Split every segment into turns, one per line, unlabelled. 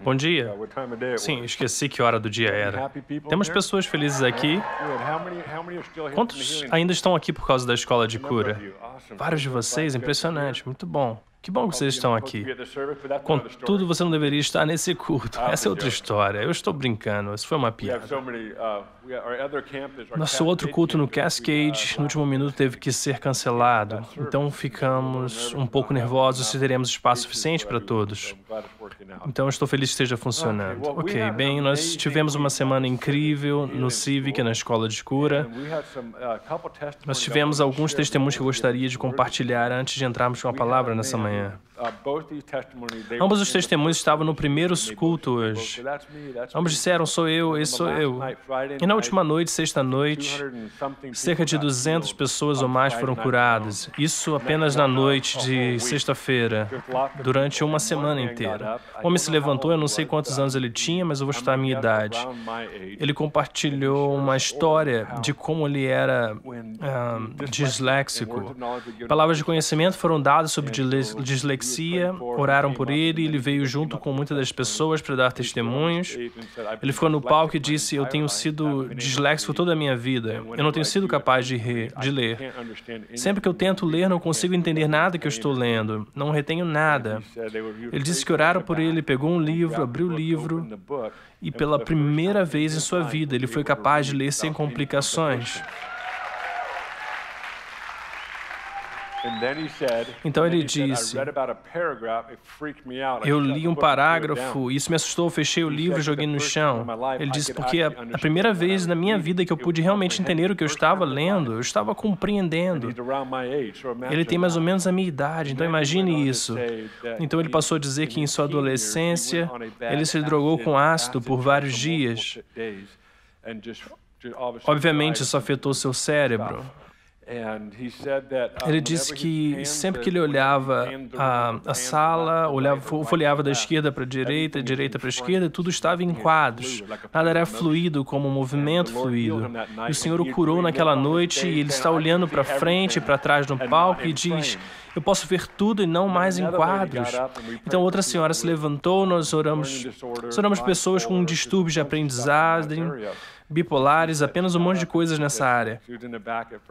Bom dia. Sim, esqueci que hora do dia era. Temos pessoas felizes aqui. Quantos ainda estão aqui por causa da escola de cura? Vários de vocês, impressionante, muito bom. Que bom que vocês estão aqui. Contudo, você não deveria estar nesse culto. Essa é outra história. Eu estou brincando, isso foi uma piada. Nosso outro culto no Cascade, no último minuto, teve que ser cancelado. Então ficamos um pouco nervosos se teremos espaço suficiente para todos. Então eu estou feliz que esteja funcionando. Ok, bem, nós tivemos uma semana incrível no Civic, na escola de cura. Nós tivemos alguns testemunhos que eu gostaria de compartilhar antes de entrarmos com a palavra nessa manhã. Ambos os testemunhos estavam no primeiro culto hoje. Ambos disseram, sou eu, esse sou eu. E na última noite, sexta-noite, cerca de 200 pessoas ou mais foram curadas. Isso apenas na noite de sexta-feira, durante uma semana inteira. O homem se levantou, eu não sei quantos anos ele tinha, mas eu vou chutar a minha idade. Ele compartilhou uma história de como ele era disléxico. Palavras de conhecimento foram dadas sobre dislexia, oraram por ele, ele veio junto com muitas das pessoas para dar testemunhos. Ele ficou no palco e disse, eu tenho sido disléxico toda a minha vida, eu não tenho sido capaz de ler. Sempre que eu tento ler, não consigo entender nada que eu estou lendo, não retenho nada. Ele disse que oraram por ele, pegou um livro, abriu o livro, e pela primeira vez em sua vida, ele foi capaz de ler sem complicações. Então ele disse, eu li um parágrafo, isso me assustou, eu fechei o livro e joguei no chão. Ele disse, porque a primeira vez na minha vida que eu pude realmente entender o que eu estava lendo, eu estava compreendendo. Ele tem mais ou menos a minha idade, então imagine isso. Então ele passou a dizer que em sua adolescência, ele se drogou com ácido por vários dias. Obviamente isso afetou seu cérebro. Ele disse que sempre que ele olhava a sala, folheava da esquerda para a direita, direita para a esquerda, tudo estava em quadros. Nada era fluido como um movimento fluido. E o Senhor o curou naquela noite e ele está olhando para frente e para trás no palco e diz, eu posso ver tudo e não mais em quadros. Então outra senhora se levantou, nós oramos pessoas com distúrbios de aprendizagem, bipolares, apenas um monte de coisas nessa área.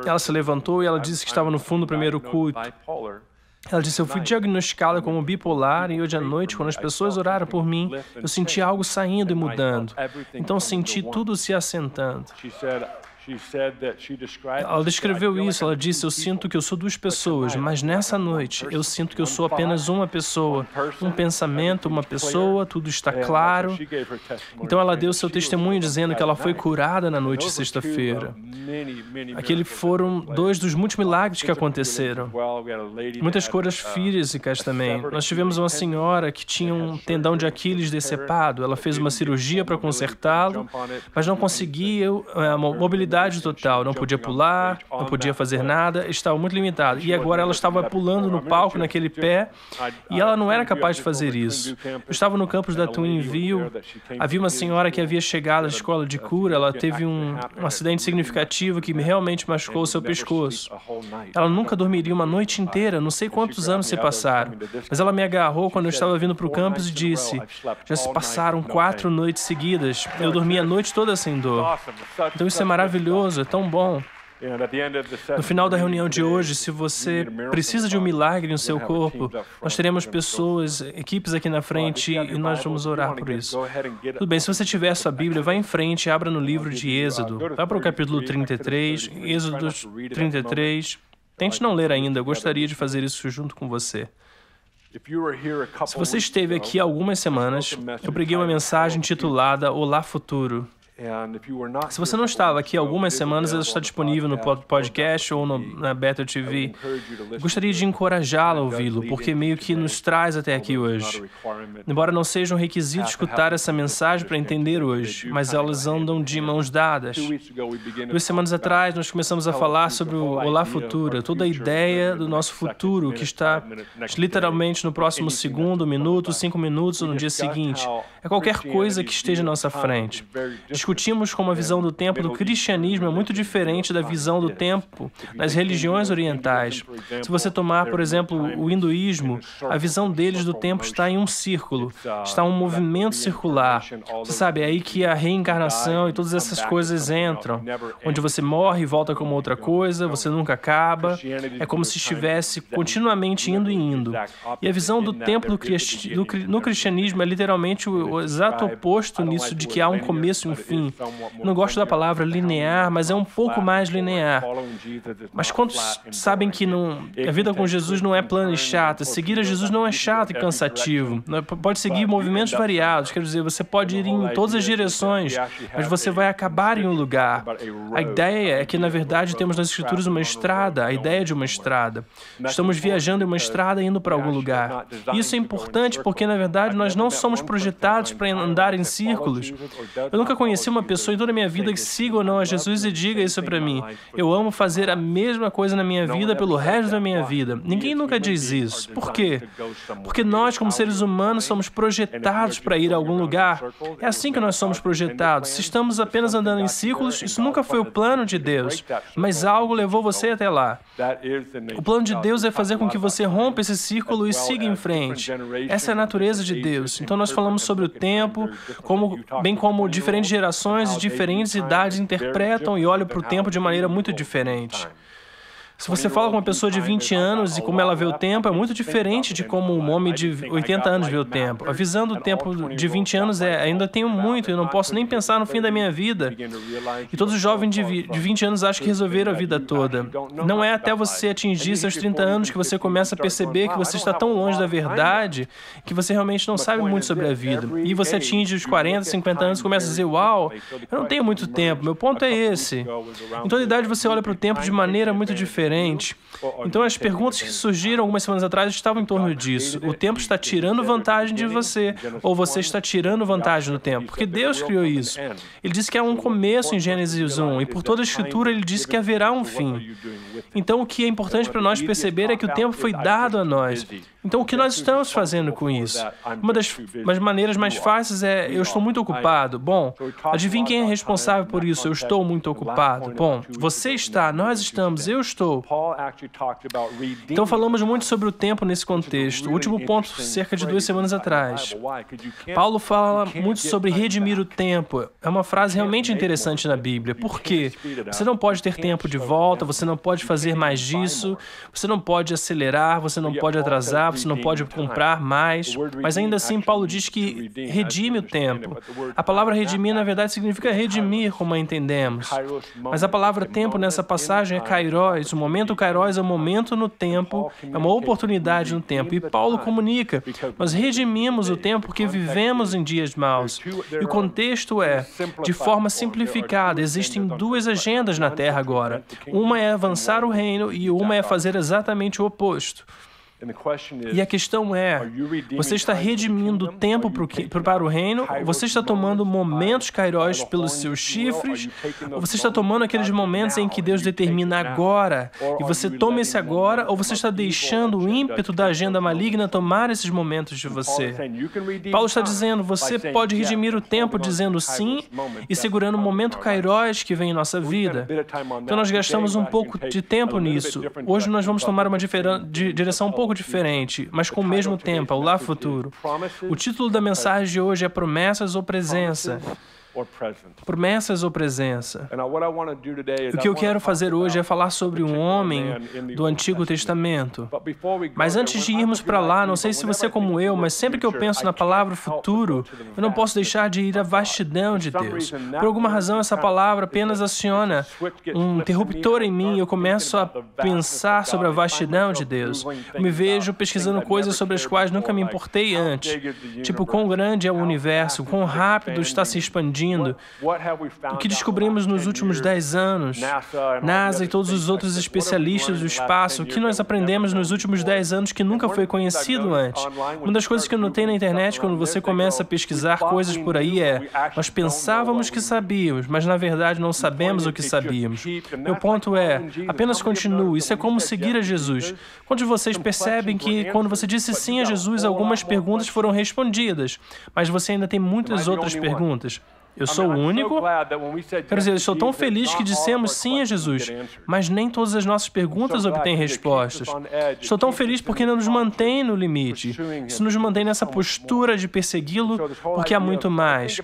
Ela se levantou e ela disse que estava no fundo do primeiro culto. Ela disse, eu fui diagnosticada como bipolar e hoje à noite, quando as pessoas oraram por mim, eu senti algo saindo e mudando. Então senti tudo se assentando. Ela descreveu isso, ela disse, eu sinto que eu sou duas pessoas, mas nessa noite eu sinto que eu sou apenas uma pessoa, um pensamento, uma pessoa, tudo está claro. Então ela deu seu testemunho dizendo que ela foi curada na noite de sexta-feira. Aqueles foram dois dos muitos milagres que aconteceram. Muitas curas físicas também. Nós tivemos uma senhora que tinha um tendão de Aquiles decepado, ela fez uma cirurgia para consertá-lo, mas não conseguia mobilidade total, não podia pular, não podia fazer nada, estava muito limitado. E agora ela estava pulando no palco naquele pé e ela não era capaz de fazer isso. Eu estava no campus da Twinville, havia uma senhora que havia chegado à escola de cura, ela teve um acidente significativo que realmente machucou o seu pescoço. Ela nunca dormiria uma noite inteira, não sei quantos anos se passaram, mas ela me agarrou quando eu estava vindo para o campus e disse, já se passaram 4 noites seguidas, eu dormi a noite toda sem dor. Então isso é maravilhoso, é tão bom. No final da reunião de hoje, se você precisa de um milagre no seu corpo, nós teremos pessoas, equipes aqui na frente e nós vamos orar por isso. Tudo bem, se você tiver sua Bíblia, vá em frente e abra no livro de Êxodo. Vá para o capítulo 33, Êxodo 33. Tente não ler ainda, eu gostaria de fazer isso junto com você. Se você esteve aqui há algumas semanas, eu preguei uma mensagem intitulada Olá Futuro. Se você não estava aqui há algumas semanas, ela está disponível no podcast ou na Better TV. Gostaria de encorajá-la a ouvi-lo, porque meio que nos traz até aqui hoje. Embora não seja um requisito escutar essa mensagem para entender hoje, mas elas andam de mãos dadas. 2 semanas atrás, nós começamos a falar sobre o Olá Futuro, toda a ideia do nosso futuro, que está literalmente no próximo segundo, minuto, 5 minutos ou no dia seguinte. É qualquer coisa que esteja à nossa frente. discutimos como a visão do tempo do cristianismo é muito diferente da visão do tempo nas religiões orientais. Se você tomar, por exemplo, o hinduísmo, a visão deles do tempo está em um círculo, está um movimento circular. Você sabe, é aí que a reencarnação e todas essas coisas entram, onde você morre e volta como outra coisa, você nunca acaba, é como se estivesse continuamente indo e indo. E a visão do tempo no cristianismo é literalmente o exato oposto nisso de que há um começo e um fim. Eu não gosto da palavra linear, mas é um pouco mais linear. Mas quantos sabem que a vida com Jesus não é plana e chata? Seguir a Jesus não é chato e cansativo. Pode seguir movimentos variados, quer dizer, você pode ir em todas as direções, mas você vai acabar em um lugar. A ideia é que, na verdade, temos nas Escrituras uma estrada, a ideia de uma estrada. Estamos viajando em uma estrada indo para algum lugar. Isso é importante porque, na verdade, nós não somos projetados para andar em círculos. Eu nunca conheci uma pessoa em toda a minha vida que siga ou não a Jesus e diga isso para mim. Eu amo fazer a mesma coisa na minha vida pelo resto da minha vida. Ninguém nunca diz isso. Por quê? Porque nós, como seres humanos, somos projetados para ir a algum lugar. É assim que nós somos projetados. Se estamos apenas andando em círculos, isso nunca foi o plano de Deus. Mas algo levou você até lá. O plano de Deus é fazer com que você rompa esse círculo e siga em frente. Essa é a natureza de Deus. Então nós falamos sobre o tempo, bem como diferentes gerações e diferentes idades interpretam e olham para o tempo de maneira muito diferente. Se você fala com uma pessoa de 20 anos e como ela vê o tempo, é muito diferente de como um homem de 80 anos vê o tempo. A visão do tempo de 20 anos é, ainda tenho muito, eu não posso nem pensar no fim da minha vida. E todos os jovens de 20 anos acham que resolveram a vida toda. Não é até você atingir seus 30 anos que você começa a perceber que você está tão longe da verdade que você realmente não sabe muito sobre a vida. E você atinge os 40, 50 anos e começa a dizer, uau, eu não tenho muito tempo, meu ponto é esse. Em toda idade você olha para o tempo de maneira muito diferente. Então as perguntas que surgiram algumas semanas atrás estavam em torno disso. O tempo está tirando vantagem de você, ou você está tirando vantagem do tempo? Porque Deus criou isso. Ele disse que há um começo em Gênesis 1, e por toda a Escritura ele disse que haverá um fim. Então o que é importante para nós perceber é que o tempo foi dado a nós. Então o que nós estamos fazendo com isso? Uma das maneiras mais fáceis é, eu estou muito ocupado. Bom, adivinhe quem é responsável por isso? Eu estou muito ocupado. Bom, você está, nós estamos, eu estou. Então falamos muito sobre o tempo nesse contexto. O último ponto, cerca de 2 semanas atrás. Paulo fala muito sobre redimir o tempo. É uma frase realmente interessante na Bíblia. Por quê? Você não pode ter tempo de volta, você não pode fazer mais disso, você não pode acelerar, você não pode atrasar, você não pode comprar mais. Mas ainda assim, Paulo diz que redime o tempo. A palavra redimir, na verdade, significa redimir, como a entendemos. Mas a palavra tempo nessa passagem é kairos. O momento kairos é um momento no tempo, é uma oportunidade no tempo. E Paulo comunica, nós redimimos o tempo porque vivemos em dias maus. E o contexto é, de forma simplificada, existem 2 agendas na Terra agora. Uma é avançar o reino e uma é fazer exatamente o oposto. E a questão é, você está redimindo o tempo para o reino, ou você está tomando momentos kairos pelos seus chifres, ou você está tomando aqueles momentos em que Deus determina agora, e você toma esse agora, ou você está deixando o ímpeto da agenda maligna tomar esses momentos de você? Paulo está dizendo, você pode redimir o tempo dizendo sim e segurando o momento kairos que vem em nossa vida. Então nós gastamos um pouco de tempo nisso. Hoje nós vamos tomar uma direção um pouco diferente, mas com o mesmo tempo, ao lá futuro. O título da mensagem de hoje é Promessas ou Presença. Promessas ou presença. O que eu quero fazer hoje é falar sobre um homem do Antigo Testamento. Mas antes de irmos para lá, não sei se você é como eu, mas sempre que eu penso na palavra futuro, eu não posso deixar de ir à vastidão de Deus. Por alguma razão, essa palavra apenas aciona um interruptor em mim e eu começo a pensar sobre a vastidão de Deus. Eu me vejo pesquisando coisas sobre as quais nunca me importei antes. Tipo, quão grande é o universo, quão rápido está se expandindo. O que descobrimos nos últimos 10 anos, NASA e todos os outros especialistas do espaço, o que nós aprendemos nos últimos 10 anos que nunca foi conhecido antes. Uma das coisas que eu notei na internet quando você começa a pesquisar coisas por aí é, nós pensávamos que sabíamos, mas na verdade não sabemos o que sabíamos. Meu ponto é, apenas continue, isso é como seguir a Jesus. Quando vocês percebem que quando você disse sim a Jesus, algumas perguntas foram respondidas, mas você ainda tem muitas outras perguntas. Eu sou o único? Quer dizer, eu estou tão feliz que dissemos sim a Jesus, mas nem todas as nossas perguntas obtêm respostas. Estou tão feliz porque nos mantém no limite. Isso nos mantém nessa postura de persegui-lo, porque há muito mais.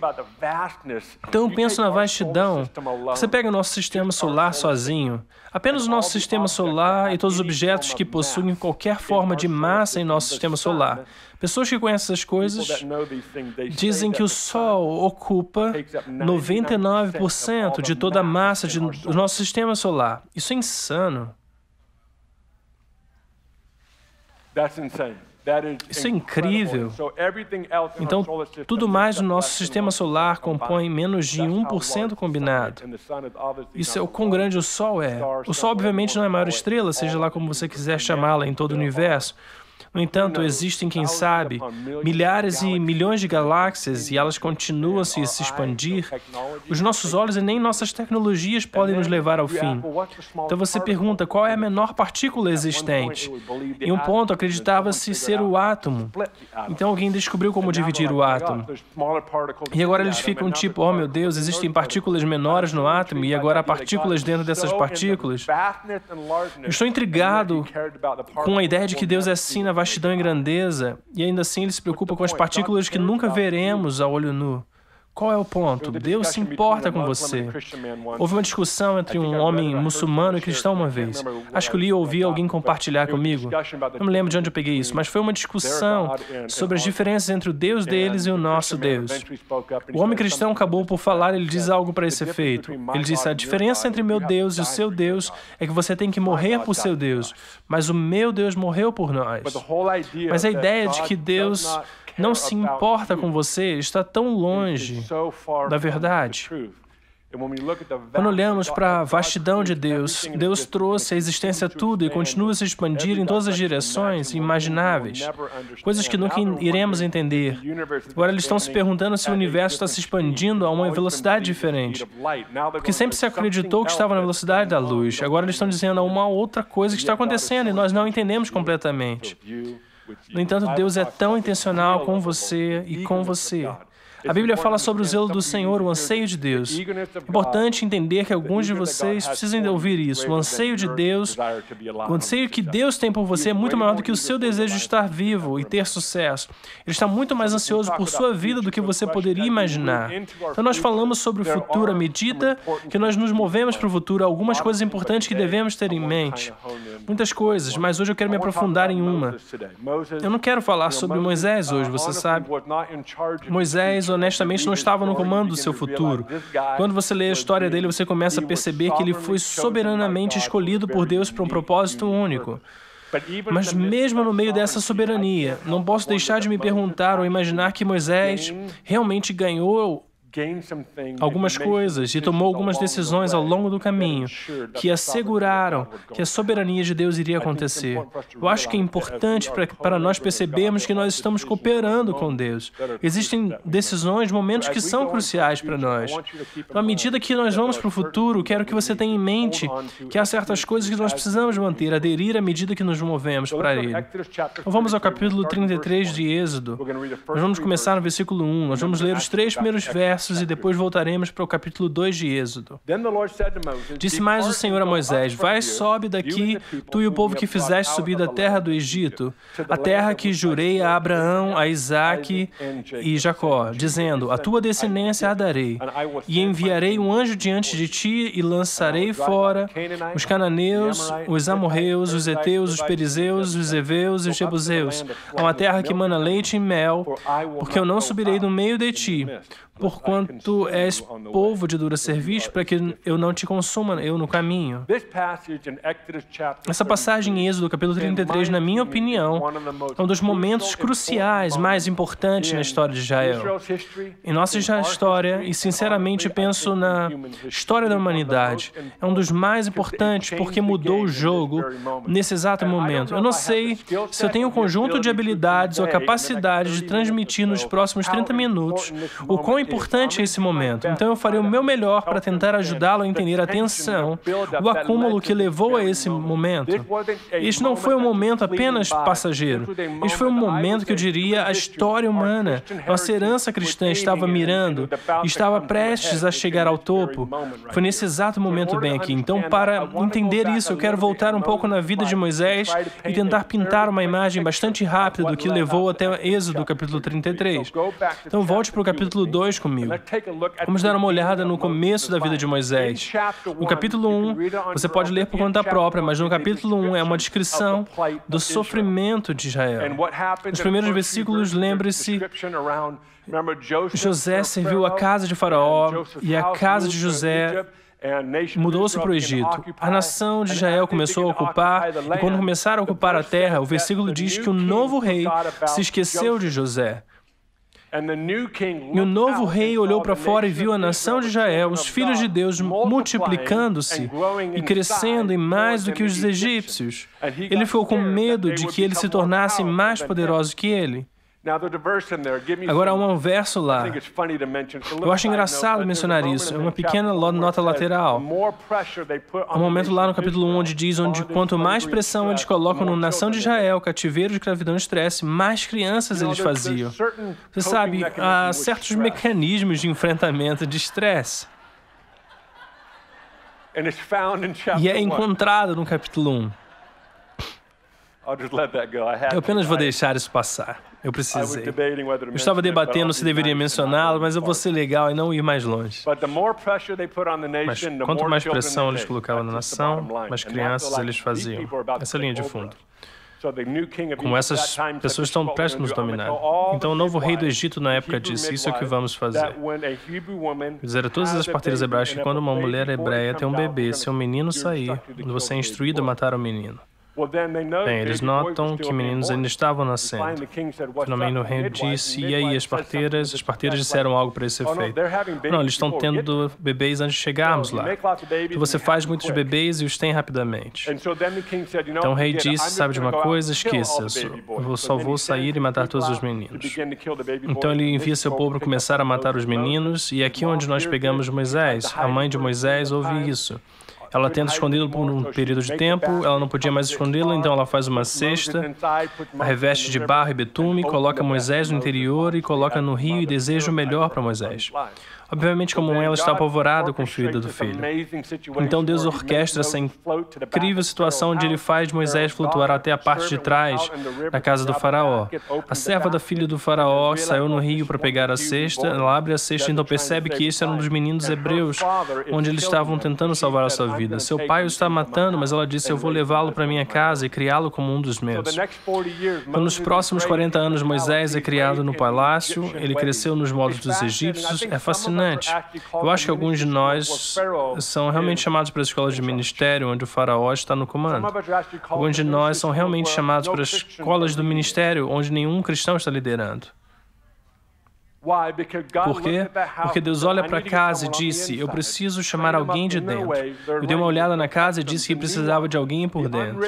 Então eu penso na vastidão. Você pega o nosso sistema solar sozinho, apenas o nosso sistema solar e todos os objetos que possuem qualquer forma de massa em nosso sistema solar. Pessoas que conhecem essas coisas dizem que o Sol ocupa 99% de toda a massa do nosso sistema solar. Isso é insano. Isso é incrível. Então, tudo mais no nosso sistema solar compõe menos de 1% combinado. Isso é o quão grande o Sol é. O Sol, obviamente, não é a maior estrela, seja lá como você quiser chamá-la em todo o universo. No entanto, existem, quem sabe, milhares e milhões de galáxias e elas continuam a se expandir. Os nossos olhos e nem nossas tecnologias podem nos levar ao fim. Então você pergunta, qual é a menor partícula existente? Em um ponto, acreditava-se ser o átomo. Então alguém descobriu como dividir o átomo. E agora eles ficam tipo, oh meu Deus, existem partículas menores no átomo e agora há partículas dentro dessas partículas. Eu estou intrigado com a ideia de que Deus é assim na vastidão e grandeza, e ainda assim Ele se preocupa com as partículas que nunca veremos a olho nu. Qual é o ponto? Deus se importa com você. Houve uma discussão entre um homem muçulmano e cristão uma vez. Acho que eu li ou ouvi alguém compartilhar comigo. Não me lembro de onde eu peguei isso, mas foi uma discussão sobre as diferenças entre o Deus deles e o nosso Deus. O homem cristão acabou por falar, ele diz algo para esse efeito. Ele disse, a diferença entre meu Deus e o seu Deus é que você tem que morrer por seu Deus, mas o meu Deus morreu por nós. Mas a ideia de que Deus não se importa com você está tão longe da verdade. Quando olhamos para a vastidão de Deus, Deus trouxe à existência tudo e continua a se expandir em todas as direções imagináveis, coisas que nunca iremos entender. Agora eles estão se perguntando se o universo está se expandindo a uma velocidade diferente, porque sempre se acreditou que estava na velocidade da luz. Agora eles estão dizendo há uma outra coisa que está acontecendo e nós não entendemos completamente. No entanto, Deus é tão intencional com você e com você. A Bíblia fala sobre o zelo do Senhor, o anseio de Deus. É importante entender que alguns de vocês precisam de ouvir isso. O anseio de Deus, o anseio que Deus tem por você é muito maior do que o seu desejo de estar vivo e ter sucesso. Ele está muito mais ansioso por sua vida do que você poderia imaginar. Então nós falamos sobre o futuro. À medida que nós nos movemos para o futuro, há algumas coisas importantes que devemos ter em mente. Muitas coisas, mas hoje eu quero me aprofundar em uma. Eu não quero falar sobre Moisés hoje, você sabe. Moisés honestamente não estava no comando do seu futuro. Quando você lê a história dele, você começa a perceber que ele foi soberanamente escolhido por Deus para um propósito único. Mas mesmo no meio dessa soberania, não posso deixar de me perguntar ou imaginar que Moisés realmente ganhou algumas coisas e tomou algumas decisões ao longo do caminho que asseguraram que a soberania de Deus iria acontecer. Eu acho que é importante para nós percebermos que nós estamos cooperando com Deus. Existem decisões, momentos que são cruciais para nós. Então, à medida que nós vamos para o futuro, quero que você tenha em mente que há certas coisas que nós precisamos manter, aderir à medida que nos movemos para Ele. Então, vamos ao capítulo 33 de Êxodo. Nós vamos começar no versículo 1. Nós vamos ler os 3 primeiros versos e depois voltaremos para o capítulo 2 de Êxodo. Disse mais o Senhor a Moisés, vai, sobe daqui, tu e o povo que fizeste subir da terra do Egito, a terra que jurei a Abraão, a Isaque e Jacó, dizendo, a tua descendência a darei, e enviarei um anjo diante de ti e lançarei fora os cananeus, os amorreus, os heteus, os perizeus, os heveus e os jebuseus, a uma terra que mana leite e mel, porque eu não subirei no meio de ti, porquanto és povo de dura serviço, para que eu não te consuma, eu no caminho. Essa passagem em Êxodo, capítulo 33, na minha opinião, é um dos momentos cruciais, mais importantes na história de Israel. Em nossa história, e sinceramente penso na história da humanidade, é um dos mais importantes porque mudou o jogo nesse exato momento. Eu não sei se eu tenho um conjunto de habilidades ou a capacidade de transmitir nos próximos 30 minutos o quão importante importante esse momento. Então eu farei o meu melhor para tentar ajudá-lo a entender a tensão, o acúmulo que levou a esse momento. Este não foi um momento apenas passageiro. Este foi um momento que eu diria a história humana. Nossa herança cristã estava mirando, estava prestes a chegar ao topo. Foi nesse exato momento bem aqui. Então, para entender isso, eu quero voltar um pouco na vida de Moisés e tentar pintar uma imagem bastante rápida do que levou até Êxodo, capítulo 33. Então, volte para o capítulo 2 comigo. Vamos dar uma olhada no começo da vida de Moisés. No capítulo 1, você pode ler por conta própria, mas no capítulo 1 é uma descrição do sofrimento de Israel. Nos primeiros versículos, lembre-se, José serviu a casa de Faraó e a casa de José mudou-se para o Egito. A nação de Israel começou a ocupar, e quando começaram a ocupar a terra, o versículo diz que o novo rei se esqueceu de José. E o novo rei olhou para fora e viu a nação de Israel, os filhos de Deus, multiplicando-se e crescendo em mais do que os egípcios. Ele ficou com medo de que eles se tornassem mais poderosos que ele. Agora há um verso lá. Eu acho engraçado mencionar isso. É uma pequena nota lateral. Há um momento lá no capítulo 1 onde diz onde quanto mais pressão eles colocam na nação de Israel, cativeiro, escravidão e estresse, mais crianças eles faziam. Você sabe, há certos mecanismos de enfrentamento de estresse. E é encontrado no capítulo 1. Eu apenas vou deixar isso passar. Eu precisei. Eu estava debatendo se deveria mencioná-lo, mas eu vou ser legal e não ir mais longe. Mas quanto mais pressão eles colocavam na nação, mais crianças eles faziam. Essa é a linha de fundo. Como essas pessoas estão prestes a nos dominar. Então o novo rei do Egito na época disse, isso é o que vamos fazer. Dizer a todas as parteiras hebraicas que quando uma mulher hebreia tem um bebê, se um menino sair, você é instruído a matar o menino. Bem, eles notam que meninos ainda estavam nascendo. Finalmente o rei disse, e aí as parteiras disseram algo para esse efeito. Não, eles estão tendo bebês antes de chegarmos lá. Então você faz muitos bebês e os tem rapidamente. Então o rei disse, sabe de uma coisa? Esqueça, eu só vou sair e matar todos os meninos. Então ele envia seu povo para começar a matar os meninos, e é aqui onde nós pegamos Moisés. A mãe de Moisés ouve isso. Ela tenta escondê-lo por um período de tempo, ela não podia mais escondê-lo, então ela faz uma cesta, a reveste de barro e betume, coloca Moisés no interior e coloca no rio e deseja o melhor para Moisés. Obviamente, como ela está apavorada com a ferida do filho. Então Deus orquestra essa incrível situação onde ele faz Moisés flutuar até a parte de trás da casa do faraó. A serva da filha do faraó saiu no rio para pegar a cesta, ela abre a cesta e então percebe que esse era um dos meninos hebreus, onde eles estavam tentando salvar a sua vida. Seu pai o está matando, mas ela disse, eu vou levá-lo para minha casa e criá-lo como um dos meus. Então, nos próximos 40 anos, Moisés é criado no palácio, ele cresceu nos modos dos egípcios, é fascinante. Eu acho que alguns de nós são realmente chamados para as escolas de ministério, onde o faraó está no comando. Alguns de nós são realmente chamados para as escolas do ministério, onde nenhum cristão está liderando. Por quê? Porque Deus olha para a casa e disse, eu preciso chamar alguém de dentro. Eu dei uma olhada na casa e disse que precisava de alguém por dentro.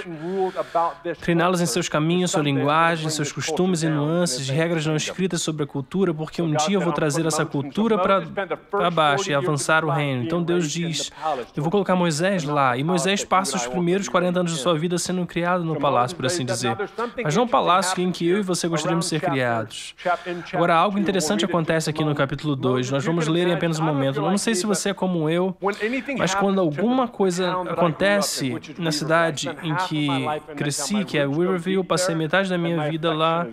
Treiná-los em seus caminhos, sua linguagem, seus costumes e nuances, regras não escritas sobre a cultura, porque um dia eu vou trazer essa cultura para baixo e avançar o reino. Então Deus diz, eu vou colocar Moisés lá. E Moisés passa os primeiros 40 anos de sua vida sendo criado no palácio, por assim dizer. Mas não um palácio em que eu e você gostaríamos de ser criados. Agora, algo interessante acontece aqui no capítulo 2. Nós vamos ler em apenas um momento. Eu não sei se você é como eu, mas quando alguma coisa acontece na cidade em que cresci, que é Riverview, passei metade da minha vida lá,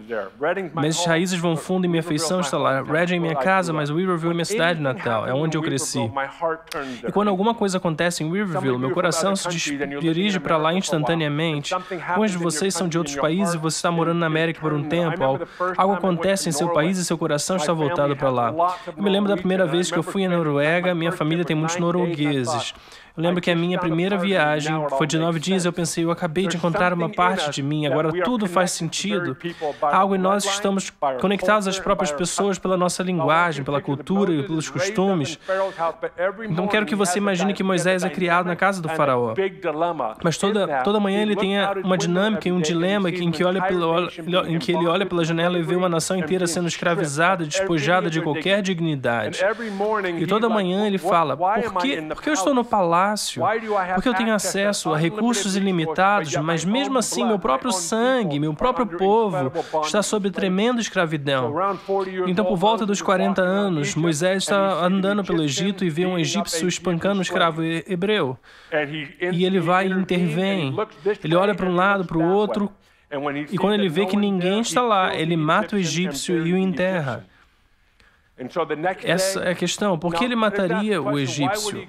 minhas raízes vão fundo e minha afeição está lá. Redding é minha casa, mas Riverview é minha cidade natal, é onde eu cresci. E quando alguma coisa acontece em Riverview, meu coração se dirige para lá instantaneamente. Alguns de vocês são de outros países e você está morando na América por um tempo. Algo acontece em seu país e seu coração está voltado para lá. Eu me lembro da primeira vez que eu fui à Noruega, minha família tem muitos noruegueses. Eu lembro que a minha primeira viagem foi de 9 dias e eu pensei, eu acabei de encontrar uma parte de mim, agora tudo faz sentido. Algo em nós que estamos conectados às próprias pessoas pela nossa linguagem, pela cultura e pelos costumes. Então quero que você imagine que Moisés é criado na casa do faraó. Mas toda manhã ele tem uma dinâmica e um dilema em que ele olha pela janela e vê uma nação inteira sendo escravizada, despojada de qualquer dignidade. E toda manhã ele fala, por que eu estou no palácio? Porque eu tenho acesso a recursos ilimitados, mas mesmo assim meu próprio sangue, meu próprio povo está sob tremenda escravidão. Então, por volta dos 40 anos, Moisés está andando pelo Egito e vê um egípcio espancando um escravo hebreu. E ele vai e intervém. Ele olha para um lado, para o outro, e quando ele vê que ninguém está lá, ele mata o egípcio e o enterra. Essa é a questão. Por que ele mataria o egípcio?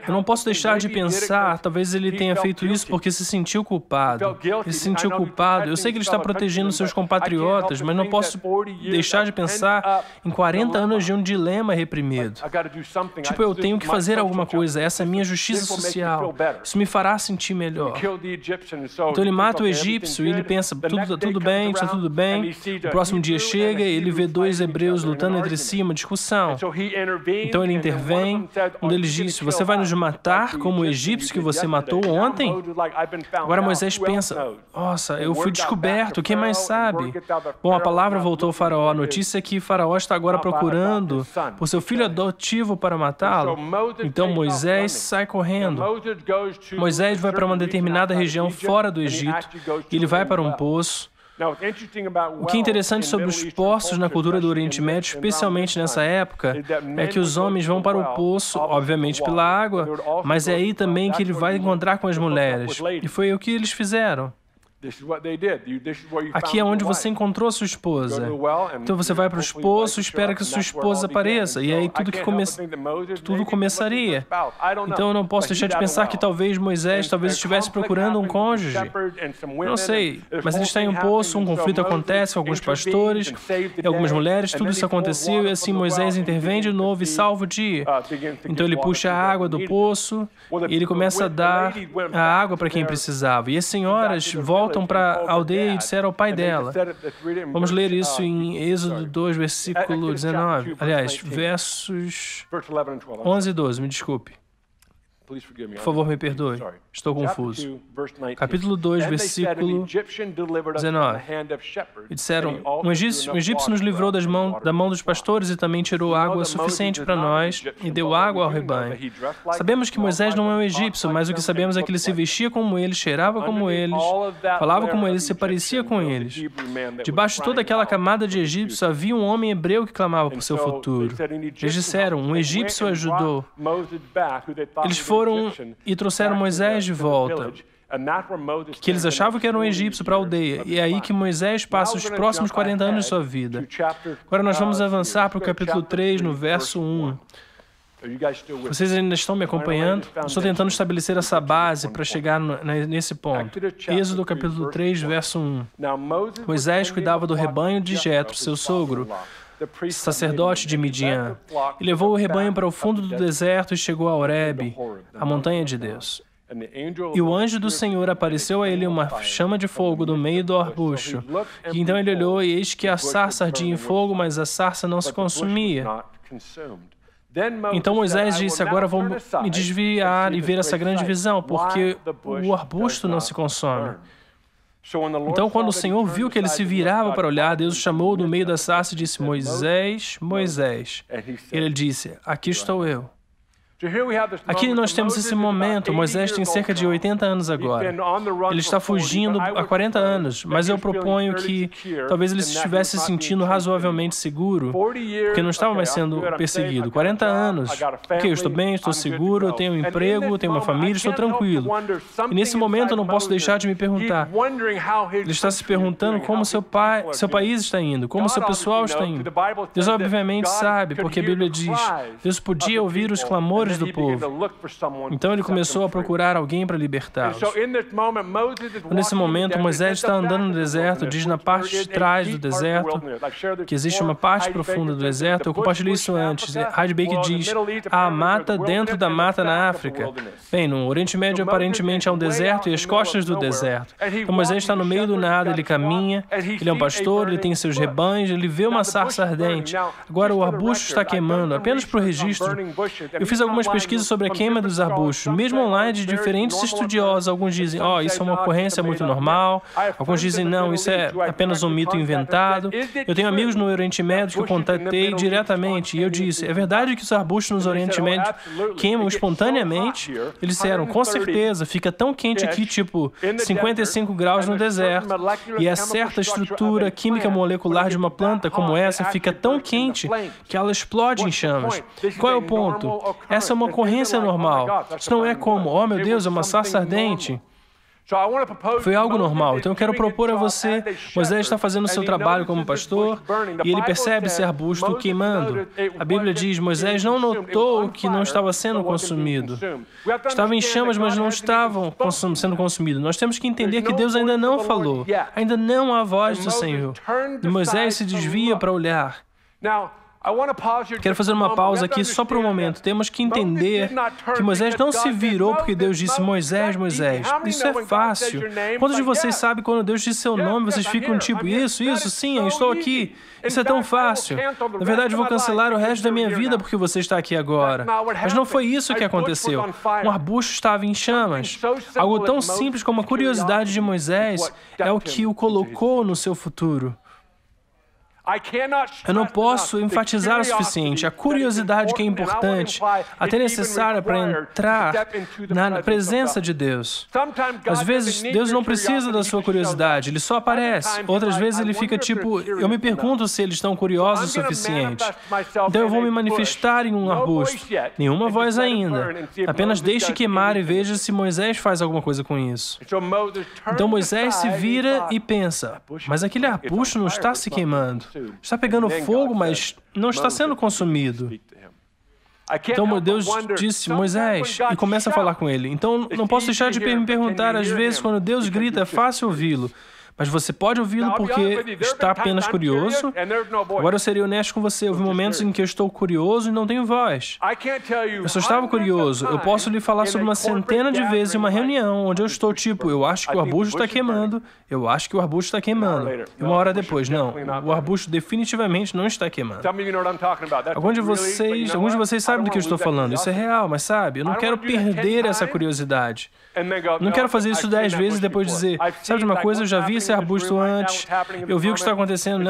Eu não posso deixar de pensar, talvez ele tenha feito isso porque se sentiu culpado. Ele se sentiu culpado. Eu sei que ele está protegendo seus compatriotas, mas não posso deixar de pensar em 40 anos de um dilema reprimido. Tipo, eu tenho que fazer alguma coisa. Essa é a minha justiça social. Isso me fará sentir melhor. Então ele mata o egípcio e ele pensa, tudo bem, está tudo bem. O próximo dia chega e ele vê dois hebreus lutando entre si, uma discussão. Então ele intervém, um deles diz, você vai nos matar como o egípcio que você matou ontem? Agora Moisés pensa, nossa, eu fui descoberto, quem mais sabe? Bom, a palavra voltou ao faraó, a notícia é que faraó está agora procurando por seu filho adotivo para matá-lo. Então Moisés sai correndo. Moisés vai para uma determinada região fora do Egito, e ele vai para um poço. O que é interessante sobre os poços na cultura do Oriente Médio, especialmente nessa época, é que os homens vão para o poço, obviamente pela água, mas é aí também que ele vai encontrar com as mulheres. E foi o que eles fizeram. Aqui é onde você encontrou a sua esposa. Então você vai para os poços e espera que sua esposa apareça. E aí tudo começaria. Então eu não posso deixar de pensar que talvez Moisés estivesse procurando um cônjuge. Eu não sei, mas ele está em um poço, um conflito acontece com alguns pastores e algumas mulheres, tudo isso aconteceu e assim Moisés intervém de novo e salva o dia. Então ele puxa a água do poço e ele começa a dar a água para quem precisava. E as senhoras voltam para a aldeia e disseram ao pai dela. Vamos ler isso em Êxodo 2, versículo 19. Aliás, versos 11 e 12, me desculpe. Por favor, me perdoe. Estou confuso. Capítulo 2, versículo 19. E disseram, um egípcio nos livrou da mão dos pastores e também tirou água suficiente para nós e deu água ao rebanho. Sabemos que Moisés não é um egípcio, mas o que sabemos é que ele se vestia como eles, cheirava como eles, falava como eles, se parecia com eles. Debaixo de toda aquela camada de egípcios havia um homem hebreu que clamava por seu futuro. Eles disseram, um egípcio ajudou. Eles foram e trouxeram Moisés de volta, que eles achavam que era um egípcio para a aldeia. E é aí que Moisés passa os próximos 40 anos de sua vida. Agora nós vamos avançar para o capítulo 3, no verso 1. Vocês ainda estão me acompanhando? Estou tentando estabelecer essa base para chegar nesse ponto. Êxodo capítulo 3, verso 1. Moisés cuidava do rebanho de Jetro, seu sogro, sacerdote de Midian, e levou o rebanho para o fundo do deserto e chegou a Horebe, a montanha de Deus. E o anjo do Senhor apareceu a ele uma chama de fogo do meio do arbusto. E então ele olhou e eis que a sarça ardia em fogo, mas a sarça não se consumia. Então Moisés disse, agora vou me desviar e ver essa grande visão, porque o arbusto não se consome. Então, quando o Senhor viu que ele se virava para olhar, Deus o chamou do meio da sarça e disse, Moisés, Moisés. Ele disse, aqui estou eu. Aqui nós temos esse momento. Moisés tem cerca de 80 anos agora. Ele está fugindo há 40 anos, mas eu proponho que talvez ele estivesse se sentindo razoavelmente seguro, porque não estava mais sendo perseguido. 40 anos. Ok, eu estou bem, estou seguro, eu tenho um emprego, tenho uma família, estou tranquilo. E nesse momento eu não posso deixar de me perguntar. Ele está se perguntando como seu país está indo, como seu pessoal está indo. Deus obviamente sabe, porque a Bíblia diz, Deus podia ouvir os clamores líderes do povo. Então ele começou a procurar alguém para libertá-los. Nesse momento, Moisés está andando no deserto, diz na parte de trás do deserto, que existe uma parte profunda do deserto. Eu compartilhei isso antes. Heidi Baker diz, há mata dentro da mata na África. Bem, no Oriente Médio, aparentemente, há um deserto e as costas do deserto. Então Moisés está no meio do nada, ele caminha, ele é um pastor, ele tem seus rebanhos, ele vê uma sarça ardente. Agora o arbusto está queimando, apenas para o registro. Eu fiz algumas pesquisas sobre a queima dos arbustos, mesmo online de diferentes estudiosos. Alguns dizem, isso é uma ocorrência muito normal. Alguns dizem, não, isso é apenas um mito inventado. Eu tenho amigos no Oriente Médio que eu contatei diretamente e eu disse, é verdade que os arbustos no Oriente Médio queimam espontaneamente? Eles disseram, com certeza, fica tão quente aqui, tipo 55 graus no deserto, e a certa estrutura química molecular de uma planta como essa fica tão quente que ela explode em chamas. Qual é o ponto? Essa é uma ocorrência normal. Isso não é como, oh meu Deus, é uma sarça ardente. Foi algo normal. Então eu quero propor a você, Moisés está fazendo o seu trabalho como pastor e ele percebe esse arbusto queimando. A Bíblia diz, Moisés não notou que não estava sendo consumido. Estava em chamas, mas não estavam sendo consumidos. Nós temos que entender que Deus ainda não falou. Ainda não há voz do Senhor. E Moisés se desvia para olhar. Quero fazer uma pausa aqui só por um momento. Temos que entender que Moisés não se virou porque Deus disse, Moisés, Moisés. Isso é fácil. Quantos de vocês sabem quando Deus diz seu nome, vocês ficam tipo, isso, sim, eu estou aqui. Isso é tão fácil. Na verdade, eu vou cancelar o resto da minha vida porque você está aqui agora. Mas não foi isso que aconteceu. Um arbusto estava em chamas. Algo tão simples como a curiosidade de Moisés é o que o colocou no seu futuro. Eu não posso enfatizar o suficiente. A curiosidade que é importante, até necessária para entrar na presença de Deus. Às vezes, Deus não precisa da sua curiosidade, Ele só aparece. Outras vezes, Ele fica tipo, eu me pergunto se eles estão curiosos o suficiente. Então eu vou me manifestar em um arbusto. Nenhuma voz ainda. Apenas deixe queimar e veja se Moisés faz alguma coisa com isso. Então Moisés se vira e pensa, mas aquele arbusto não está se queimando. Está pegando fogo, mas não está sendo consumido. Então Deus disse, Moisés, e começa a falar com ele. Então não posso deixar de me perguntar, às vezes, quando Deus grita, é fácil ouvi-lo. Mas você pode ouvi-lo porque está apenas curioso? Agora eu serei honesto com você. Houve momentos em que eu estou curioso e não tenho voz. Eu só estava curioso. Eu posso lhe falar sobre uma centena de vezes em uma reunião onde eu estou tipo, eu acho que o arbusto está queimando, eu acho que o arbusto está queimando. E uma hora depois, não, o arbusto definitivamente não está queimando. Alguns de vocês sabem do que eu estou falando. Isso é real, mas sabe, eu não quero perder essa curiosidade. Não quero fazer isso 10 vezes e depois dizer, sabe de uma coisa, eu já vi esse arbusto antes, eu vi o que está acontecendo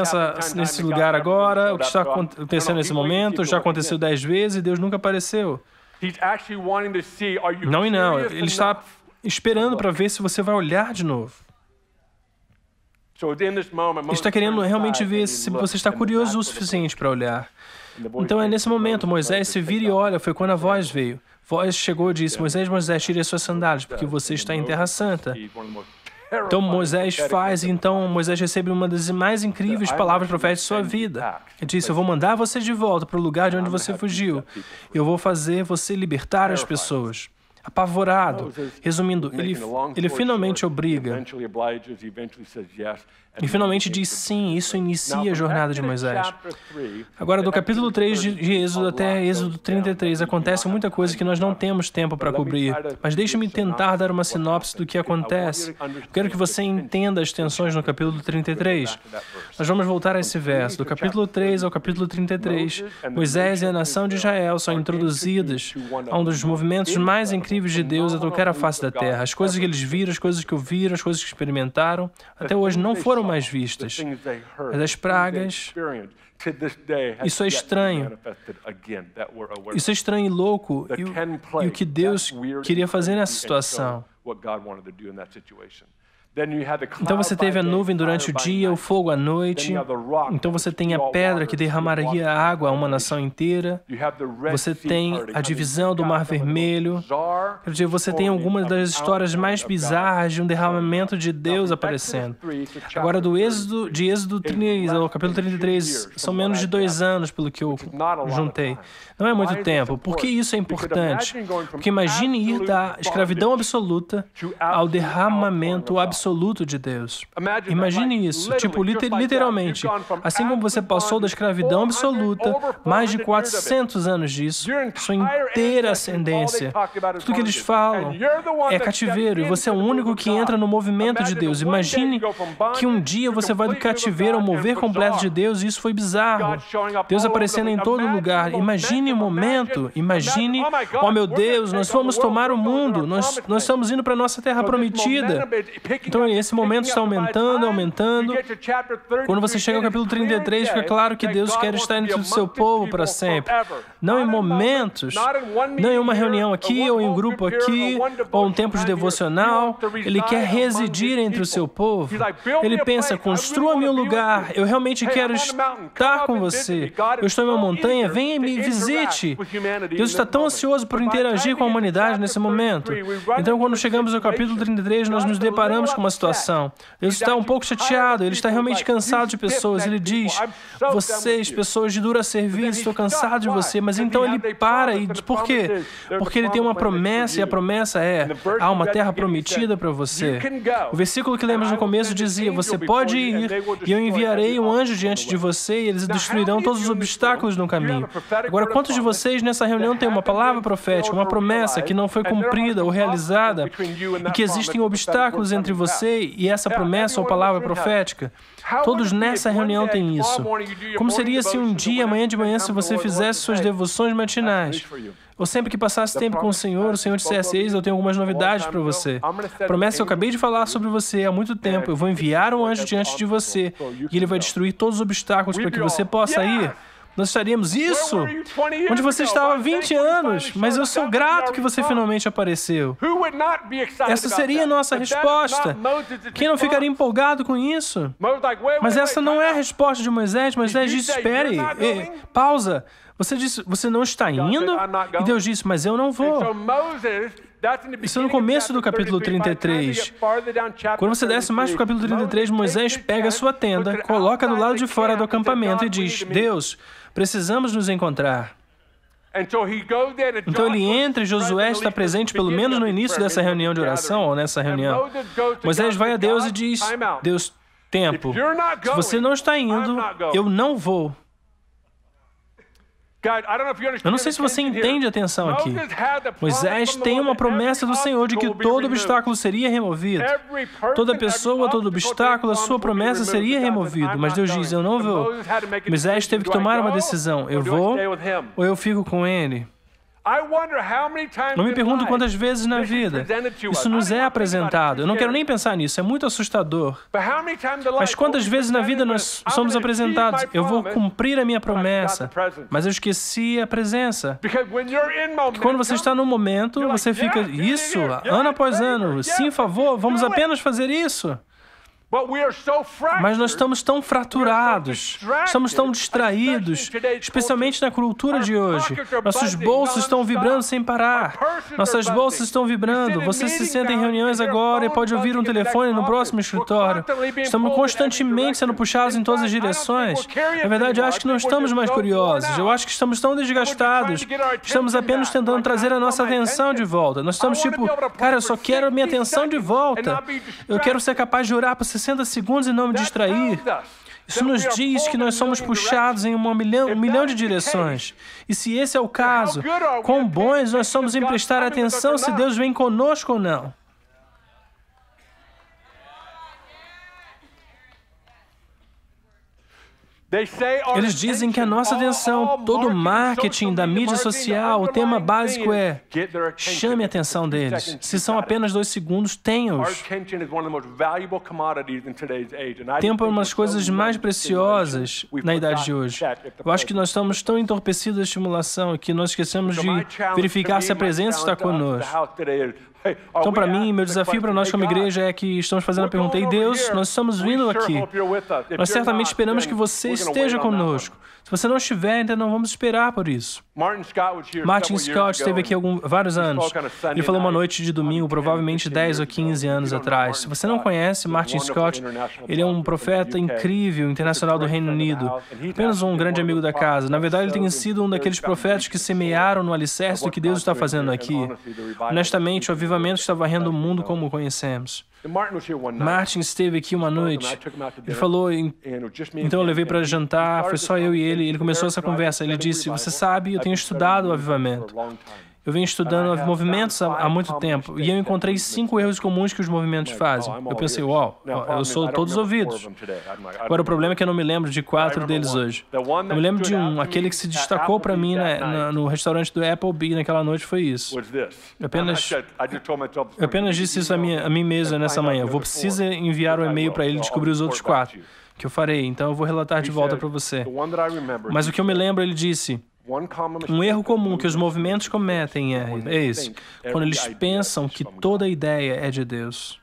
nesse lugar agora, o que está acontecendo nesse momento, já aconteceu 10 vezes e Deus nunca apareceu. Não e não, Ele está esperando para ver se você vai olhar de novo. Ele está querendo realmente ver se você está curioso o suficiente para olhar. Então é nesse momento, Moisés se vira e olha, foi quando a voz veio. A voz chegou e disse, Moisés, Tire as suas sandálias, porque você está em terra santa. Então Moisés faz, e então Moisés recebe uma das mais incríveis palavras proféticas de sua vida. Ele disse, eu vou mandar você de volta para o lugar de onde você fugiu. Eu vou fazer você libertar as pessoas. Apavorado. Resumindo, ele finalmente obriga. E finalmente diz sim, isso inicia a jornada de Moisés. Agora, do capítulo 3 de Êxodo até Êxodo 33, acontece muita coisa que nós não temos tempo para cobrir. Mas deixe-me tentar dar uma sinopse do que acontece. Quero que você entenda as tensões no capítulo 33. Nós vamos voltar a esse verso. Do capítulo 3 ao capítulo 33, Moisés e a nação de Israel são introduzidas a um dos movimentos mais incríveis de Deus a tocar a face da terra. As coisas que eles viram, as coisas que ouviram, as coisas que experimentaram, até hoje não foram mais vistas. Mas as pragas, isso é estranho. Isso é estranho e louco. E o que Deus queria fazer nessa situação. Então você teve a nuvem durante o dia, o fogo à noite. Então você tem a pedra que derramaria água a uma nação inteira. Você tem a divisão do Mar Vermelho. Quer dizer, você tem algumas das histórias mais bizarras de um derramamento de Deus aparecendo. Agora, de Êxodo 3 ao capítulo 33, são menos de 2 anos, pelo que eu juntei. Não é muito tempo. Por que isso é importante? Porque imagine ir da escravidão absoluta ao derramamento absoluto de Deus. Imagine isso, tipo, literalmente. Assim como você passou da escravidão absoluta, mais de 400 anos disso, sua inteira ascendência, tudo que eles falam é cativeiro, e você é o único que entra no movimento de Deus. Imagine que um dia você vai do cativeiro ao mover completo de Deus, e isso foi bizarro. Deus aparecendo em todo lugar. Imagine o momento, imagine, oh meu Deus, nós vamos tomar o mundo, nós estamos indo para a nossa terra prometida. Então esse momento está aumentando, aumentando. Quando você chega ao capítulo 33, fica claro que Deus quer estar entre o seu povo para sempre. Não em momentos, não em uma reunião aqui, ou em um grupo aqui, ou um tempo de devocional. Ele quer residir entre o seu povo. Ele pensa, construa-me um lugar, eu realmente quero estar com você. Eu estou em uma montanha, venha e me visite. Deus está tão ansioso por interagir com a humanidade nesse momento. Então, quando chegamos ao capítulo 33, nós nos deparamos com uma situação. Deus está um pouco chateado, Ele está realmente cansado de pessoas. Ele diz, vocês, pessoas de dura serviço, estou cansado de você. Mas então Ele para e diz, por quê? Porque Ele tem uma promessa, e a promessa é, há uma terra prometida para você. O versículo que lemos no começo dizia, você pode ir, e eu enviarei um anjo diante de você, e eles destruirão todos os obstáculos no caminho. Agora, quantos de vocês nessa reunião têm uma palavra profética, uma promessa que não foi cumprida ou realizada, e que existem obstáculos entre você e essa promessa ou palavra profética? Todos nessa reunião têm isso. Como seria se um dia, amanhã de manhã, se você fizesse suas devoções matinais? Ou sempre que passasse tempo com o Senhor dissesse, eis, eu tenho algumas novidades para você. A promessa que eu acabei de falar sobre você há muito tempo, eu vou enviar um anjo diante de você, e ele vai destruir todos os obstáculos para que você possa ir. Nós estaríamos isso? Onde você estava há 20 anos, mas eu sou grato que você finalmente apareceu. Essa seria a nossa resposta. Quem não ficaria empolgado com isso? Mas essa não é a resposta de Moisés. Moisés disse, espere, pausa. Você disse, você não está indo? E Deus disse, mas eu não vou. Isso é no começo do capítulo 33. Quando você desce mais para o capítulo 33, Moisés pega a sua tenda, coloca do lado de fora do acampamento e diz, Deus, precisamos nos encontrar. Então ele entra e Josué está presente pelo menos no início dessa reunião de oração, ou nessa reunião. Moisés vai a Deus e diz, Deus, tempo. Se você não está indo, eu não vou. Eu não sei se você entende a tensão aqui. Moisés tem uma promessa do Senhor de que todo obstáculo seria removido. Toda pessoa, todo obstáculo, a sua promessa seria removido. Mas Deus diz, eu não vou. Moisés teve que tomar uma decisão. Eu vou ou eu fico com ele? Não me pergunto quantas vezes na vida isso nos é apresentado. Eu não quero nem pensar nisso, é muito assustador. Mas quantas vezes na vida nós somos apresentados? Eu vou cumprir a minha promessa, mas eu esqueci a presença. Porque quando você está no momento, você fica, isso, ano após ano, sim, por favor, vamos apenas fazer isso. Mas nós estamos tão fraturados, estamos tão distraídos, especialmente na cultura de hoje. Nossos bolsos estão vibrando sem parar. Nossas bolsas estão vibrando. Você se senta em reuniões agora e pode ouvir um telefone no próximo escritório. Estamos constantemente sendo puxados em todas as direções. Na verdade, eu acho que não estamos mais curiosos. Eu acho que estamos tão desgastados. Estamos apenas tentando trazer a nossa atenção de volta. Nós estamos tipo, cara, eu só quero a minha atenção de volta. Eu quero ser capaz de orar por 60 segundos e não me distrair. Isso nos diz que nós somos puxados em um milhão de direções. E se esse é o caso, quão bons nós somos em prestar atenção se Deus vem conosco ou não. Eles dizem que a nossa atenção, todo o marketing da mídia social, o tema básico é chame a atenção deles. Se são apenas 2 segundos, tenha-os. Tempo é uma das coisas mais preciosas na idade de hoje. Eu acho que nós estamos tão entorpecidos da estimulação que nós esquecemos de verificar se a presença está conosco. Então, para mim, meu desafio para nós como igreja é que estamos fazendo a pergunta: Ei, Deus, nós estamos vindo aqui. Nós certamente esperamos que você esteja conosco. Se você não estiver, ainda não vamos esperar por isso. Martin Scott esteve aqui há vários anos. Ele falou uma noite de domingo, provavelmente 10 ou 15 anos atrás. Se você não conhece Martin Scott, ele é um profeta incrível, internacional do Reino Unido. Apenas um grande amigo da casa. Na verdade, ele tem sido um daqueles profetas que semearam no alicerce do que Deus está fazendo aqui. Honestamente, o avivamento está varrendo o mundo como o conhecemos. Martin esteve aqui uma noite. Ele falou, então eu levei para jantar, foi só eu e ele começou essa conversa. Ele disse: você sabe, eu tenho estudado o avivamento. Eu venho estudando movimentos há muito tempo e eu encontrei 5 erros comuns que os movimentos fazem. Eu pensei, uau, eu sou todos ouvidos. Agora, o problema é que eu não me lembro de 4 deles hoje. Eu me lembro de um, aquele que se destacou para mim no restaurante do Applebee naquela noite foi isso. Eu apenas disse isso a mim mesmo nessa manhã. Eu vou precisar enviar um e-mail para ele descobrir os outros 4 que eu farei. Então eu vou relatar de volta para você. Mas o que eu me lembro, ele disse: um erro comum que os movimentos cometem é esse, quando eles pensam que toda ideia é de Deus.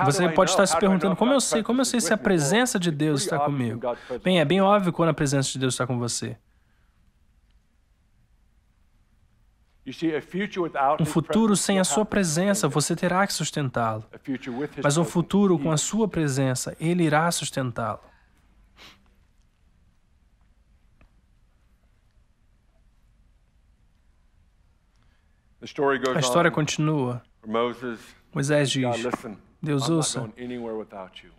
Você pode estar se perguntando: como eu sei se a presença de Deus está comigo? Bem, é bem óbvio quando a presença de Deus está com você. Um futuro sem a sua presença, você terá que sustentá-lo. Mas um futuro com a sua presença, Ele irá sustentá-lo. A história continua. Moisés diz: Deus, ouça,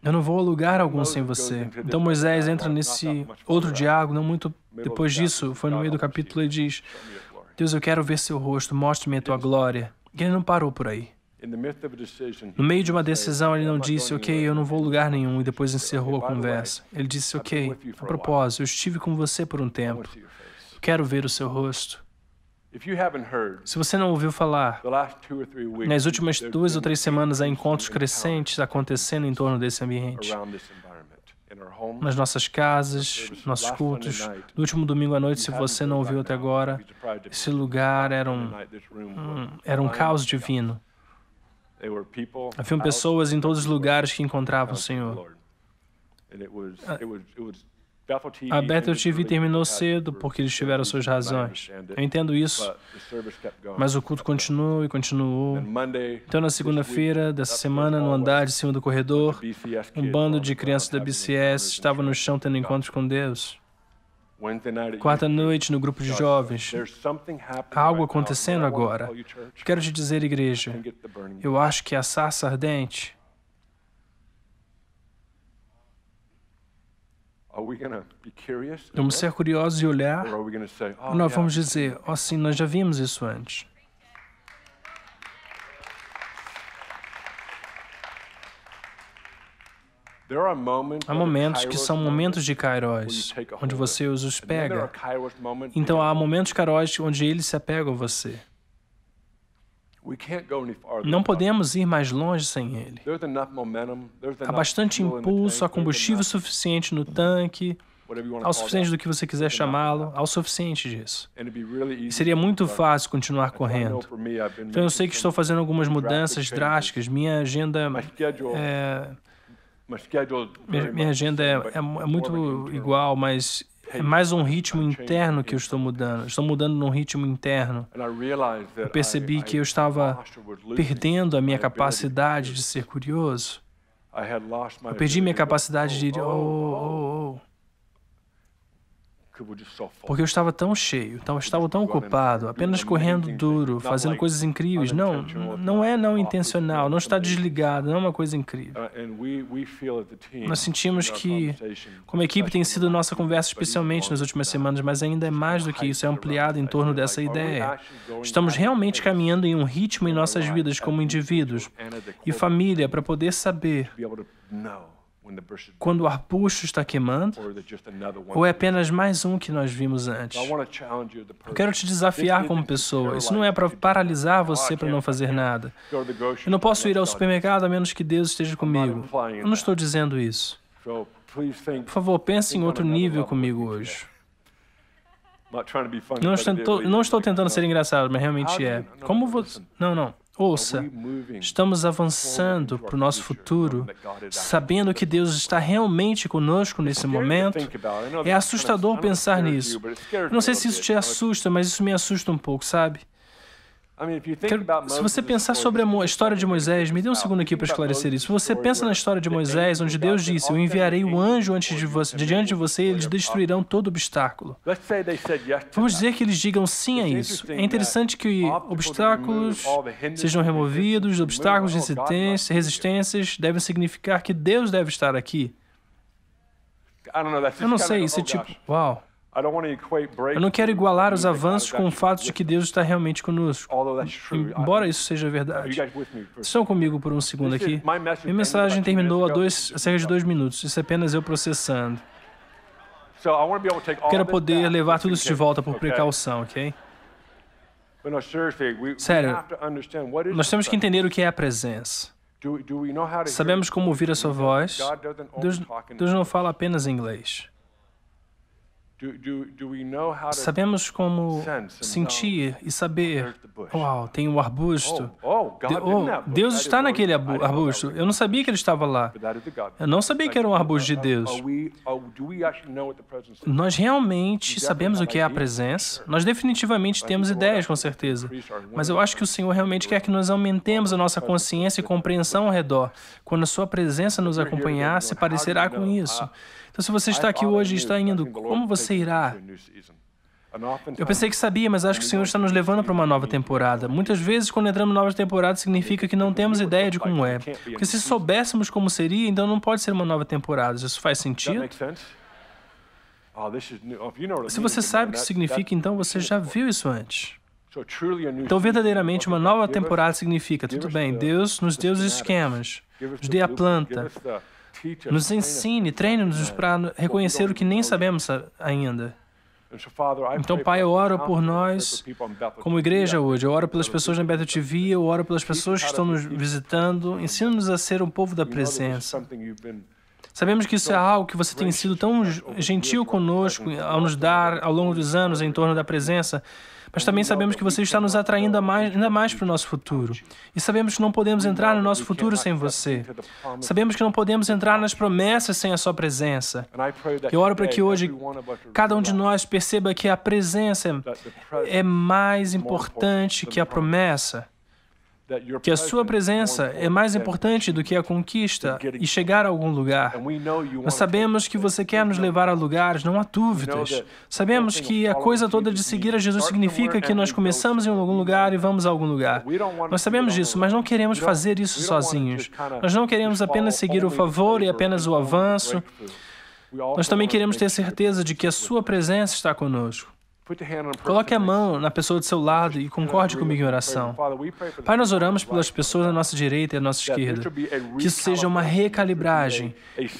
eu não vou a lugar algum sem você. Então Moisés entra nesse outro diálogo, não muito depois disso, foi no meio do capítulo, e diz: Deus, eu quero ver seu rosto, mostre-me a tua glória. E ele não parou por aí. No meio de uma decisão, ele não disse: ok, eu não vou a lugar nenhum, e depois encerrou a conversa. Ele disse: ok, a propósito, eu estive com você por um tempo. Eu quero ver o seu rosto. Se você não ouviu falar, nas últimas 2 ou 3 semanas há encontros crescentes acontecendo em torno desse ambiente. Nas nossas casas, nossos cultos. No último domingo à noite, se você não ouviu até agora, esse lugar era um caos divino. Haviam pessoas em todos os lugares que encontravam o Senhor. A Bethel TV terminou cedo porque eles tiveram suas razões. Eu entendo isso, mas o culto continuou e continuou. Então, na segunda-feira dessa semana, no andar de cima do corredor, um bando de crianças da BCS estava no chão tendo encontros com Deus. Quarta noite, no grupo de jovens, há algo acontecendo agora. Quero te dizer, igreja, eu acho que a sarça ardente... Vamos ser curiosos e olhar, ou nós vamos dizer: oh, sim, nós já vimos isso antes. Há momentos que são momentos de kairos, onde você os pega. Então há momentos kairos onde eles se apegam a você. Não podemos ir mais longe sem ele. Há bastante impulso, há combustível suficiente no tanque, há o suficiente do que você quiser chamá-lo, há o suficiente disso. E seria muito fácil continuar correndo. Então eu sei que estou fazendo algumas mudanças drásticas. Minha agenda é muito igual, mas é mais um ritmo interno que eu estou mudando. Estou mudando num ritmo interno. Eu percebi que eu estava perdendo a minha capacidade de ser curioso. Eu perdi minha capacidade de ir, porque eu estava tão cheio, estava tão ocupado, apenas correndo duro, fazendo coisas incríveis. Não é não intencional, não está desligado, não é uma coisa incrível. Nós sentimos que, como equipe, tem sido nossa conversa especialmente nas últimas semanas, mas ainda é mais do que isso, é ampliado em torno dessa ideia. Estamos realmente caminhando em um ritmo em nossas vidas como indivíduos e família para poder saber quando o arbusto está queimando, ou é apenas mais um que nós vimos antes. Eu quero te desafiar como pessoa. Isso não é para paralisar você para não fazer nada. Eu não posso ir ao supermercado a menos que Deus esteja comigo. Eu não estou dizendo isso. Por favor, pense em outro nível comigo hoje. Não estou tentando ser engraçado, mas realmente é. Como você... Não. Ouça, estamos avançando para o nosso futuro, sabendo que Deus está realmente conosco nesse momento. É assustador pensar nisso. Eu não sei se isso te assusta, mas isso me assusta um pouco, sabe? Se você pensar sobre a história de Moisés, me dê um segundo aqui para esclarecer isso. Se você pensa na história de Moisés, onde Deus disse, eu enviarei o anjo diante de você e eles destruirão todo obstáculo. Vamos dizer que eles digam sim a isso. É interessante que obstáculos sejam removidos, obstáculos, resistências devem significar que Deus deve estar aqui. Eu não sei, isso é tipo, uau. Eu não quero igualar os avanços com o fato de que Deus está realmente conosco, embora isso seja verdade. Estão comigo por um segundo aqui? Minha mensagem terminou há cerca de 2 minutos. Isso é apenas eu processando. Quero poder levar tudo isso de volta por precaução, ok? Sério, nós temos que entender o que é a presença. Sabemos como ouvir a sua voz. Deus não fala apenas em inglês. Sabemos como sentir e saber, uau, tem um arbusto. Deus está naquele arbusto. Eu não sabia que ele estava lá. Eu não sabia que era um arbusto de Deus. Nós realmente sabemos o que é a presença. Nós definitivamente temos ideias, com certeza. Mas eu acho que o Senhor realmente quer que nós aumentemos a nossa consciência e compreensão ao redor. Quando a sua presença nos acompanhar, se parecerá com isso. Então, se você está aqui hoje e está indo, como você irá? Eu pensei que sabia, mas acho que o Senhor está nos levando para uma nova temporada. Muitas vezes, quando entramos em nova temporada, significa que não temos ideia de como é. Porque se soubéssemos como seria, então não pode ser uma nova temporada. Isso faz sentido? Se você sabe o que significa, então você já viu isso antes. Então, verdadeiramente, uma nova temporada significa, tudo bem, Deus nos deu os esquemas, nos dê a planta, nos ensine, treine-nos para reconhecer o que nem sabemos ainda. Então, Pai, eu oro por nós como igreja hoje. Eu oro pelas pessoas na Bethel TV, eu oro pelas pessoas que estão nos visitando. Ensina-nos a ser um povo da presença. Sabemos que isso é algo que você tem sido tão gentil conosco ao nos dar ao longo dos anos em torno da presença, mas também sabemos que você está nos atraindo ainda mais para o nosso futuro. E sabemos que não podemos entrar no nosso futuro sem você. Sabemos que não podemos entrar nas promessas sem a sua presença. Eu oro para que hoje cada um de nós perceba que a presença é mais importante que a promessa. Que a sua presença é mais importante do que a conquista e chegar a algum lugar. Nós sabemos que você quer nos levar a lugares, não há dúvidas. Sabemos que a coisa toda de seguir a Jesus significa que nós começamos em algum lugar e vamos a algum lugar. Nós sabemos disso, mas não queremos fazer isso sozinhos. Nós não queremos apenas seguir o favor e apenas o avanço. Nós também queremos ter certeza de que a sua presença está conosco. Coloque a mão na pessoa do seu lado e concorde comigo em oração. Pai, nós oramos pelas pessoas à nossa direita e à nossa esquerda. Que isso seja uma recalibragem.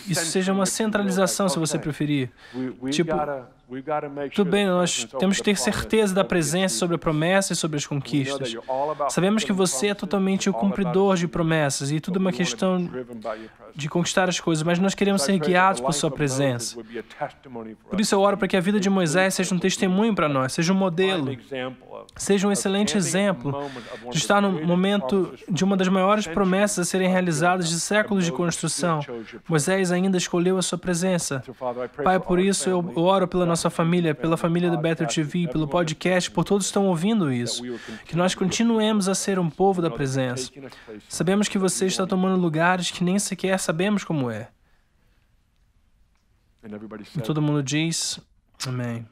Isso seja uma centralização, se você preferir. Tipo, tudo bem, nós temos que ter certeza da presença sobre a promessa e sobre as conquistas. Sabemos que você é totalmente o cumpridor de promessas e tudo é uma questão de conquistar as coisas, mas nós queremos ser guiados por sua presença. Por isso eu oro para que a vida de Moisés seja um testemunho para nós, seja um modelo, seja um excelente exemplo de estar no momento de uma das maiores promessas a serem realizadas de séculos de construção. Moisés ainda escolheu a sua presença. Pai, por isso eu oro pela nossa família, pela família do Bethel TV, pelo podcast, por todos que estão ouvindo isso. Que nós continuemos a ser um povo da presença. Sabemos que você está tomando lugares que nem sequer sabemos como é. E todo mundo diz, amém.